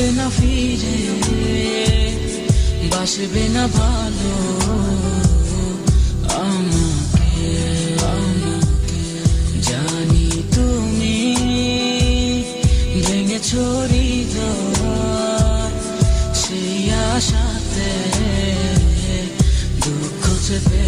আসবে না ফিরে, বাসবে না ভালো আমাকে। জানি তুমি ভেঙেছো হৃদয়, সেই আশাতে দুঃখ চেপে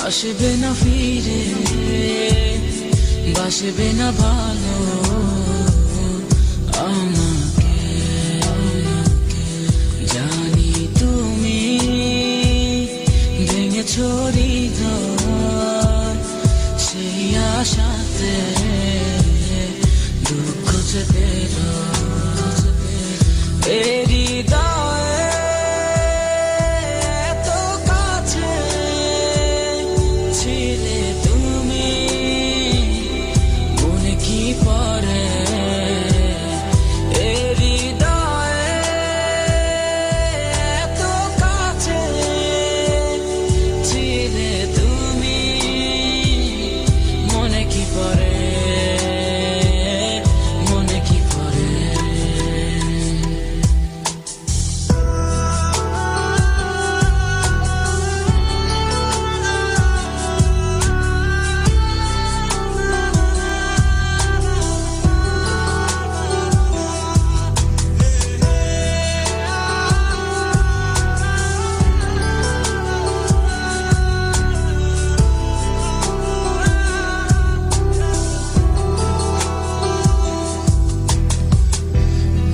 আসবে না ফিরে, বাসবে না ভালো আমাকে। জানি তুমি ভেঙেছো হৃদয়, সেই আশাতে দুঃখ চেপে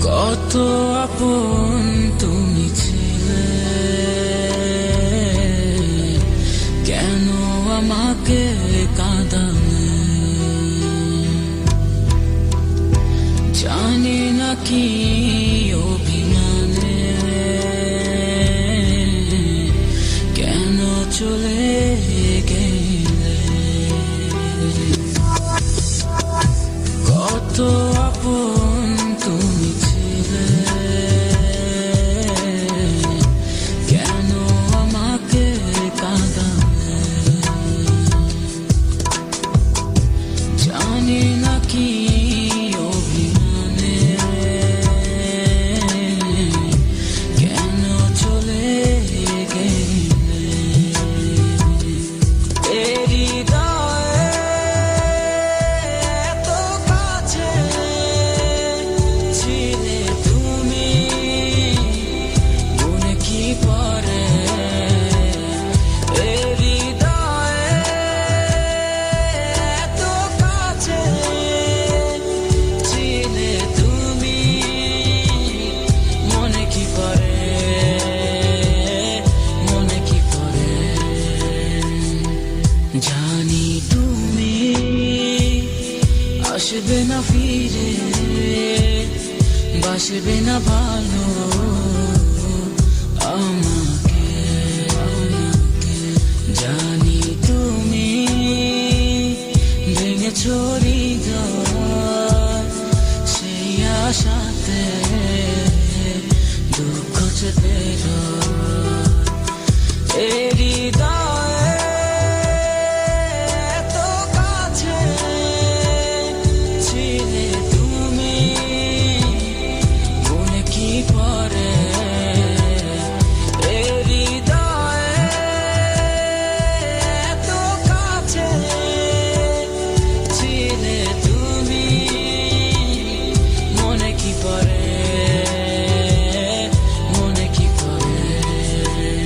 কত আপন তুমি ছিলে, কেন আমাকে কাঁদালে? জানি না কি অভিমানে কেন চলে গেলে। কত আপন তুমি কেন আমাকে কাঁদালে? জানি না কি অভিমানে কেন চলে গেলে। জানি তুমি আসবে না ফিরে, বাসবে না ভালো আমার।